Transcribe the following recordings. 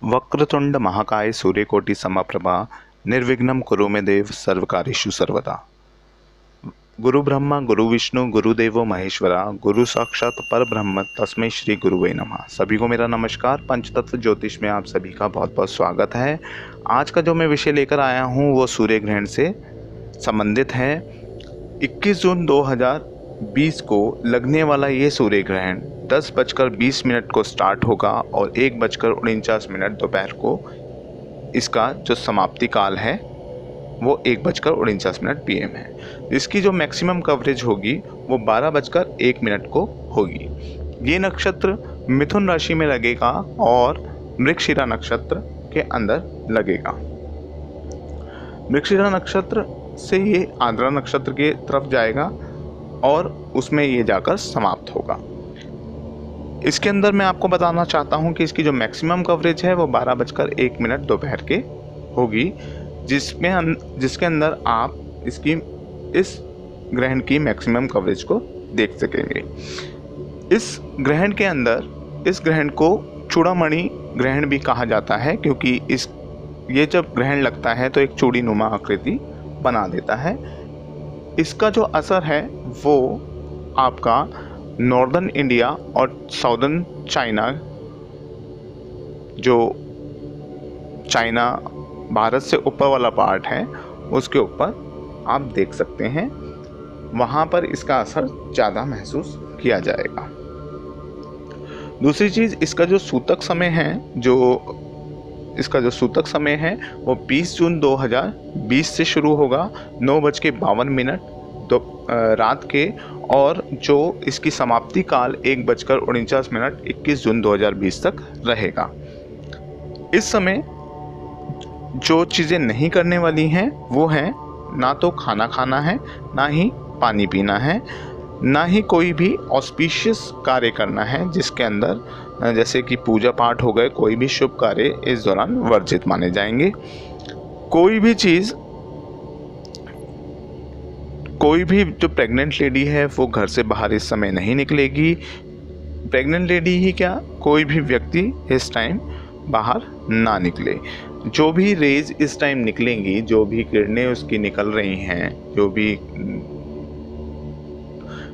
वक्रतुंड महाकाय सूर्यकोटि समप्रभा निर्विघ्नं कुरु मे देव सर्वकार्येषु सर्वदा। गुरु ब्रह्मा गुरु विष्णु गुरुदेवो महेश्वरा, गुरु साक्षात पर ब्रह्म तस्मै श्री गुरुवे नमः। सभी को मेरा नमस्कार। पंचतत्व ज्योतिष में आप सभी का बहुत बहुत स्वागत है। आज का जो मैं विषय लेकर आया हूँ वो सूर्य ग्रहण से संबंधित है। 21 जून 2020 को लगने वाला ये सूर्य ग्रहण 10:20 को स्टार्ट होगा और 1:49 दोपहर को इसका जो समाप्ति काल है वो 1:49 PM है। इसकी जो मैक्सिमम कवरेज होगी वो 12:01 को होगी। ये नक्षत्र मिथुन राशि में लगेगा और मृगशिरा नक्षत्र के अंदर लगेगा। मृगशिरा नक्षत्र से ये आर्द्रा नक्षत्र के तरफ जाएगा और उसमें ये जाकर समाप्त होगा। इसके अंदर मैं आपको बताना चाहता हूँ कि इसकी जो मैक्सिमम कवरेज है वो 12:01 दोपहर के होगी, जिसके अंदर आप इस ग्रहण की मैक्सिमम कवरेज को देख सकेंगे। इस ग्रहण के अंदर इस ग्रहण को चूड़ामणि ग्रहण भी कहा जाता है, क्योंकि ये जब ग्रहण लगता है तो एक चूड़ी नुमा आकृति बना देता है। इसका जो असर है वो आपका नॉर्दर्न इंडिया और साउदर्न चाइना, जो चाइना भारत से ऊपर वाला पार्ट है उसके ऊपर आप देख सकते हैं, वहाँ पर इसका असर ज़्यादा महसूस किया जाएगा। दूसरी चीज़, इसका जो सूतक समय है वो 20 जून 2020 से शुरू होगा 9:52 रात के, और जो इसकी समाप्ति काल 1:49 21 जून 2020 तक रहेगा। इस समय जो चीज़ें नहीं करने वाली हैं वो हैं, ना तो खाना खाना है, ना ही पानी पीना है, ना ही कोई भी ऑस्पिशियस कार्य करना है जिसके अंदर जैसे कि पूजा पाठ हो गए, कोई भी शुभ कार्य इस दौरान वर्जित माने जाएंगे। कोई भी जो प्रेग्नेंट लेडी है वो घर से बाहर इस समय नहीं निकलेगी। प्रेग्नेंट लेडी ही क्या, कोई भी व्यक्ति इस टाइम बाहर ना निकले। जो भी रेज इस टाइम निकलेंगी, जो भी किरणें उसकी निकल रही हैं, जो भी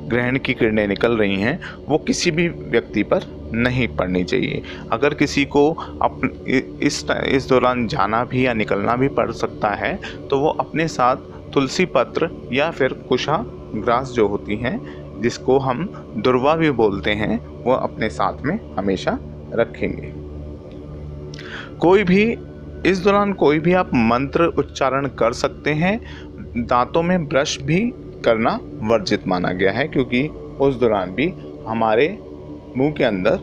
ग्रहण की किरणें निकल रही हैं, वो किसी भी व्यक्ति पर नहीं पड़नी चाहिए। अगर किसी को इस दौरान जाना भी या निकलना भी पड़ सकता है तो वो अपने साथ तुलसी पत्र या फिर कुशा ग्रास जो होती हैं, जिसको हम दुर्वा भी बोलते हैं, वो अपने साथ में हमेशा रखेंगे। इस दौरान कोई भी आप मंत्र उच्चारण कर सकते हैं। दांतों में ब्रश भी करना वर्जित माना गया है, क्योंकि उस दौरान भी हमारे मुंह के अंदर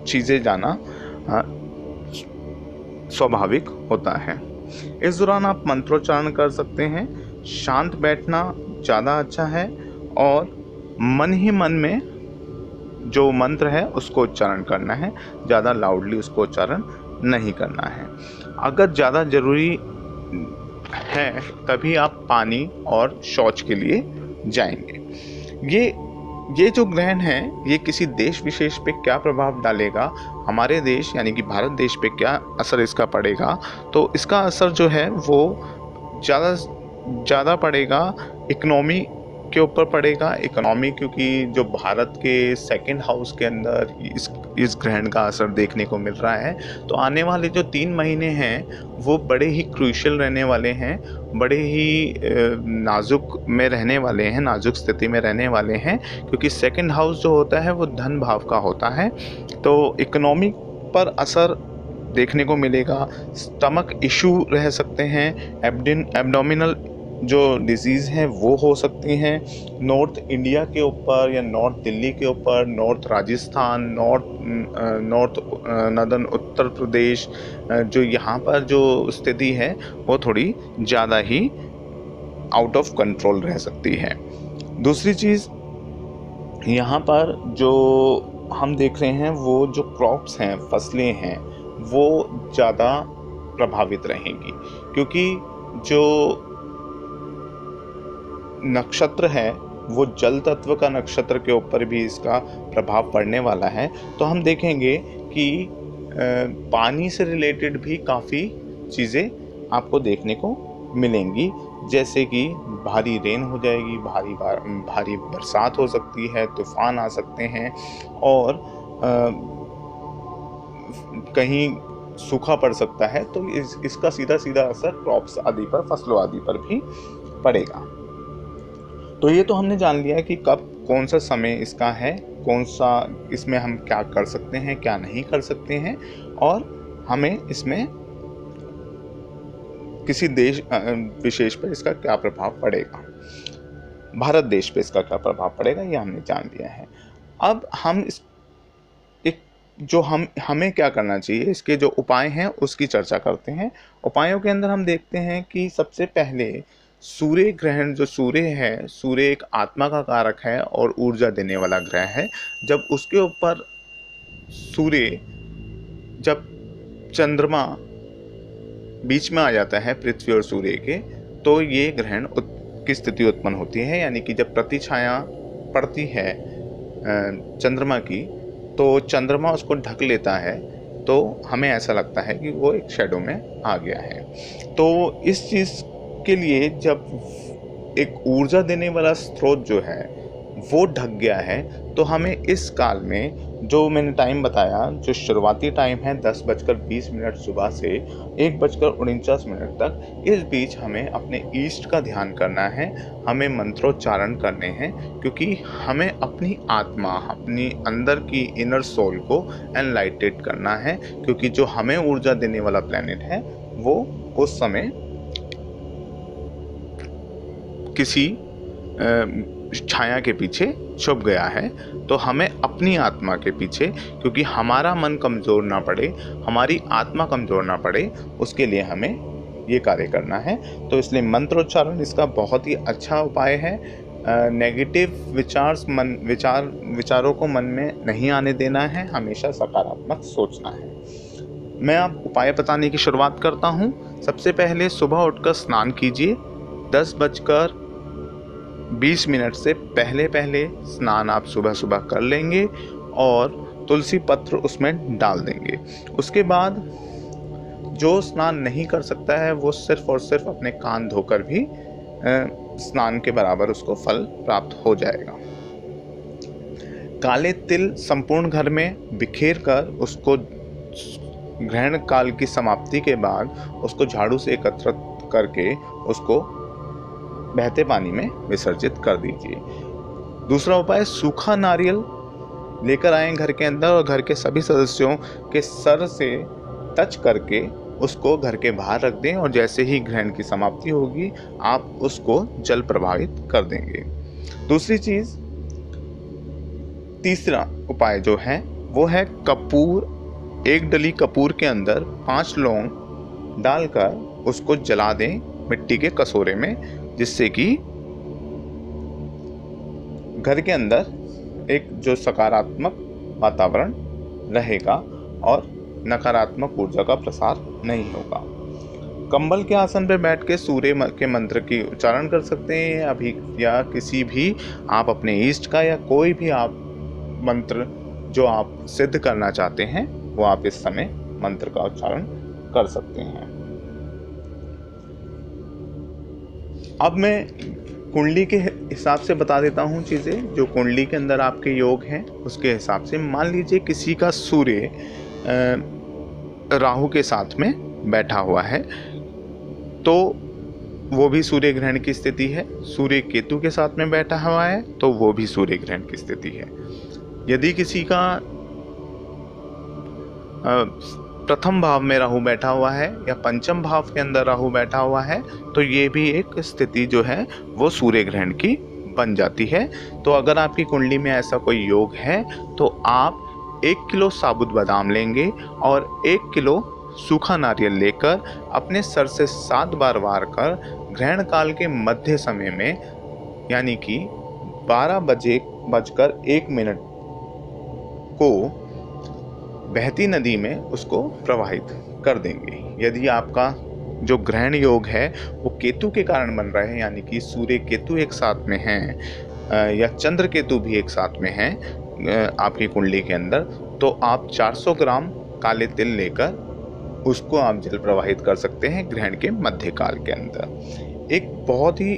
चीज़ें जाना स्वाभाविक होता है। इस दौरान आप मंत्रोच्चारण कर सकते हैं। शांत बैठना ज़्यादा अच्छा है और मन ही मन में जो मंत्र है उसको उच्चारण करना है, ज़्यादा लाउडली उसको उच्चारण नहीं करना है। अगर ज़्यादा ज़रूरी है तभी आप पानी और शौच के लिए जाएंगे। ये जो ग्रहण है ये किसी देश विशेष पे क्या प्रभाव डालेगा, हमारे देश यानी कि भारत देश पे क्या असर इसका पड़ेगा, तो इसका असर जो है वो ज़्यादा पड़ेगा इकोनॉमी के ऊपर पड़ेगा। इकोनॉमी, क्योंकि जो भारत के सेकंड हाउस के अंदर इस ग्रहण का असर देखने को मिल रहा है, तो आने वाले जो 3 महीने हैं वो बड़े ही क्रूशियल रहने वाले हैं, बड़े ही नाजुक में रहने वाले हैं, नाजुक स्थिति में रहने वाले हैं, क्योंकि सेकंड हाउस जो होता है वो धन भाव का होता है। तो इकोनॉमी पर असर देखने को मिलेगा। स्टमक इशू रह सकते हैं, एब्डोमिनल जो डिजीज़ हैं वो हो सकती हैं। नॉर्थ इंडिया के ऊपर या नॉर्थ दिल्ली के ऊपर, नॉर्थ राजस्थान, नॉर्दर्न उत्तर प्रदेश, जो यहाँ पर जो स्थिति है वो थोड़ी ज़्यादा ही आउट ऑफ कंट्रोल रह सकती है। दूसरी चीज़, यहाँ पर जो हम देख रहे हैं वो जो क्रॉप्स हैं, फसलें हैं, वो ज़्यादा प्रभावित रहेंगी, क्योंकि जो नक्षत्र है वो जल तत्व का नक्षत्र के ऊपर भी इसका प्रभाव पड़ने वाला है। तो हम देखेंगे कि पानी से रिलेटेड भी काफ़ी चीज़ें आपको देखने को मिलेंगी, जैसे कि भारी रेन हो जाएगी, भारी बरसात हो सकती है, तूफान आ सकते हैं और कहीं सूखा पड़ सकता है। तो इसका सीधा असर क्रॉप्स आदि पर, फसलों आदि पर भी पड़ेगा। तो ये तो हमने जान लिया कि कब कौन सा समय इसका है, कौन सा इसमें हम क्या कर सकते हैं, क्या नहीं कर सकते हैं, और हमें इसमें किसी देश विशेष पर इसका क्या प्रभाव पड़ेगा, भारत देश पे इसका क्या प्रभाव पड़ेगा, ये हमने जान लिया है। अब हम हमें क्या करना चाहिए, इसके जो उपाय हैं उसकी चर्चा करते हैं। उपायों के अंदर हम देखते हैं कि सबसे पहले सूर्य ग्रहण, जो सूर्य है, सूर्य एक आत्मा का कारक है और ऊर्जा देने वाला ग्रह है। जब उसके ऊपर सूर्य, जब चंद्रमा बीच में आ जाता है पृथ्वी और सूर्य के, तो ये ग्रहण की स्थिति उत्पन्न होती है। यानी कि जब प्रतिछाया पड़ती है चंद्रमा की, तो चंद्रमा उसको ढक लेता है, तो हमें ऐसा लगता है कि वो एक शैडो में आ गया है। तो इस चीज़ के लिए जब एक ऊर्जा देने वाला स्रोत जो है वो ढक गया है, तो हमें इस काल में, जो मैंने टाइम बताया, जो शुरुआती टाइम है 10:20 सुबह से 1:49 तक, इस बीच हमें अपने ईस्ट का ध्यान करना है, हमें मंत्रोच्चारण करने हैं, क्योंकि हमें अपनी आत्मा, अपनी अंदर की इनर सोल को एनलाइटेड करना है, क्योंकि जो हमें ऊर्जा देने वाला प्लैनेट है वो उस समय किसी छाया के पीछे छुप गया है। तो हमें अपनी आत्मा के पीछे, क्योंकि हमारा मन कमज़ोर ना पड़े, हमारी आत्मा कमज़ोर ना पड़े, उसके लिए हमें ये कार्य करना है। तो इसलिए मंत्रोच्चारण इसका बहुत ही अच्छा उपाय है। नेगेटिव विचारों को मन में नहीं आने देना है, हमेशा सकारात्मक सोचना है। मैं अब उपाय बताने की शुरुआत करता हूँ। सबसे पहले सुबह उठकर स्नान कीजिए। 10:20 से पहले स्नान आप सुबह कर लेंगे और तुलसी पत्र उसमें डाल देंगे। उसके बाद जो स्नान नहीं कर सकता है वो सिर्फ और सिर्फ अपने कान धोकर भी स्नान के बराबर उसको फल प्राप्त हो जाएगा। काले तिल संपूर्ण घर में बिखेर कर उसको ग्रहण काल की समाप्ति के बाद उसको झाड़ू से एकत्रित करके उसको बहते पानी में विसर्जित कर दीजिए। दूसरा उपाय, सूखा नारियल लेकर आए घर के अंदर और घर के सभी सदस्यों के सर से टच करके उसको घर के बाहर रख दें, और जैसे ही ग्रहण की समाप्ति होगी आप उसको जल प्रभावित कर देंगे। दूसरी चीज, तीसरा उपाय जो है वो है कपूर। 1 डली कपूर के अंदर 5 लौंग डालकर उसको जला दें मिट्टी के कटोरे में, जिससे कि घर के अंदर एक जो सकारात्मक वातावरण रहेगा और नकारात्मक ऊर्जा का प्रसार नहीं होगा। कंबल के आसन पर बैठ के सूर्य के मंत्र की उच्चारण कर सकते हैं अभी, या किसी भी आप अपने इष्ट का या कोई भी आप मंत्र जो आप सिद्ध करना चाहते हैं वो आप इस समय मंत्र का उच्चारण कर सकते हैं। अब मैं कुंडली के हिसाब से बता देता हूँ चीज़ें, जो कुंडली के अंदर आपके योग हैं उसके हिसाब से। मान लीजिए किसी का सूर्य राहु के साथ में बैठा हुआ है, तो वो भी सूर्य ग्रहण की स्थिति है। सूर्य केतु के साथ में बैठा हुआ है तो वो भी सूर्य ग्रहण की स्थिति है। यदि किसी का प्रथम भाव में राहु बैठा हुआ है या पंचम भाव के अंदर राहु बैठा हुआ है, तो ये भी एक स्थिति जो है वो सूर्य ग्रहण की बन जाती है। तो अगर आपकी कुंडली में ऐसा कोई योग है तो आप 1 किलो साबुत बादाम लेंगे और 1 किलो सूखा नारियल लेकर अपने सर से 7 बार वार कर ग्रहण काल के मध्य समय में, यानी कि 12:01 को बहती नदी में उसको प्रवाहित कर देंगे। यदि आपका जो ग्रहण योग है वो केतु के कारण बन रहा है, यानी कि सूर्य केतु एक साथ में हैं या चंद्र केतु भी एक साथ में हैं आपकी कुंडली के अंदर, तो आप 400 ग्राम काले तिल लेकर उसको आप जल प्रवाहित कर सकते हैं ग्रहण के मध्यकाल के अंदर। एक बहुत ही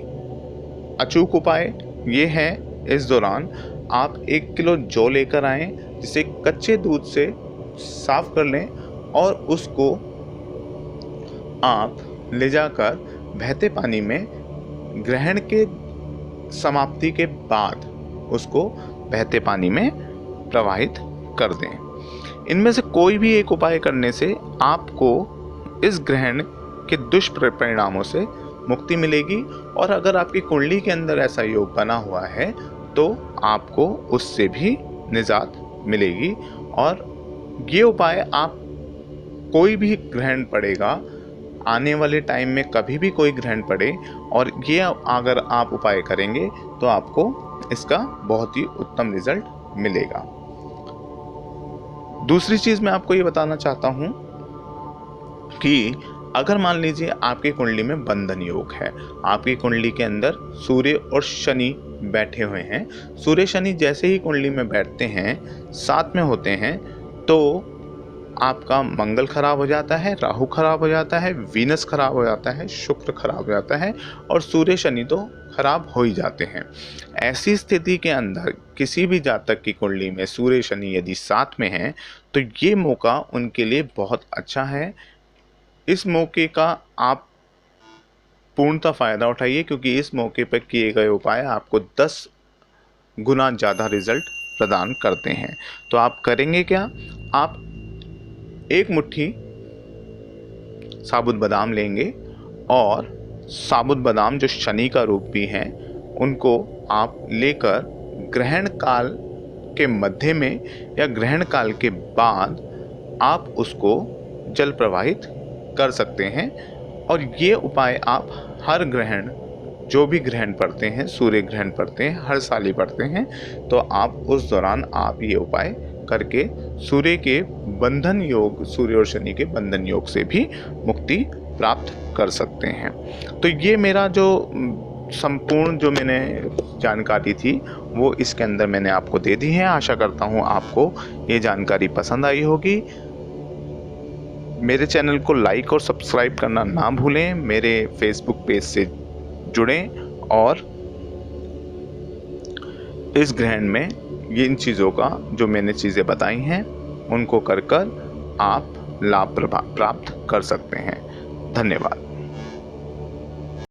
अचूक उपाय ये है, इस दौरान आप 1 किलो जौ लेकर आएं, जिसे कच्चे दूध से साफ कर लें और उसको आप ले जाकर बहते पानी में ग्रहण के समाप्ति के बाद उसको बहते पानी में प्रवाहित कर दें। इनमें से कोई भी एक उपाय करने से आपको इस ग्रहण के दुष्परिणामों से मुक्ति मिलेगी, और अगर आपकी कुंडली के अंदर ऐसा योग बना हुआ है तो आपको उससे भी निजात मिलेगी। और ये उपाय आप कोई भी ग्रहण पड़ेगा, आने वाले टाइम में कभी भी कोई ग्रहण पड़े और ये अगर आप उपाय करेंगे तो आपको इसका बहुत ही उत्तम रिजल्ट मिलेगा। दूसरी चीज मैं आपको ये बताना चाहता हूं कि अगर मान लीजिए आपकी कुंडली में बंधन योग है, आपकी कुंडली के अंदर सूर्य और शनि बैठे हुए हैं, सूर्य शनि जैसे ही कुंडली में बैठते हैं, साथ में होते हैं, तो आपका मंगल खराब हो जाता है, राहु खराब हो जाता है, वीनस खराब हो जाता है, शुक्र खराब हो जाता है और सूर्य शनि तो खराब हो ही जाते हैं। ऐसी स्थिति के अंदर किसी भी जातक की कुंडली में सूर्य शनि यदि साथ में हैं तो ये मौका उनके लिए बहुत अच्छा है। इस मौके का आप पूर्णतः फायदा उठाइए, क्योंकि इस मौके पर किए गए उपाय आपको 10 गुना ज़्यादा रिजल्ट प्रदान करते हैं। तो आप करेंगे क्या, आप 1 मुट्ठी साबुत बादाम लेंगे और साबुत बादाम जो शनि का रूप भी हैं उनको आप लेकर ग्रहण काल के मध्य में या ग्रहण काल के बाद आप उसको जल प्रवाहित कर सकते हैं। और ये उपाय आप हर ग्रहण, जो भी ग्रहण पड़ते हैं, सूर्य ग्रहण पड़ते हैं, हर साल ही पड़ते हैं, तो आप उस दौरान आप ये उपाय करके सूर्य के बंधन योग, सूर्य और शनि के बंधन योग से भी मुक्ति प्राप्त कर सकते हैं। तो ये मेरा जो संपूर्ण जो मैंने जानकारी थी वो इसके अंदर मैंने आपको दे दी है। आशा करता हूँ आपको ये जानकारी पसंद आई होगी। मेरे चैनल को लाइक और सब्सक्राइब करना ना भूलें, मेरे फेसबुक पेज से जुड़ें और इस ग्रहण में इन चीज़ों का जो मैंने चीज़ें बताई हैं उनको कर आप लाभ प्राप्त कर सकते हैं। धन्यवाद।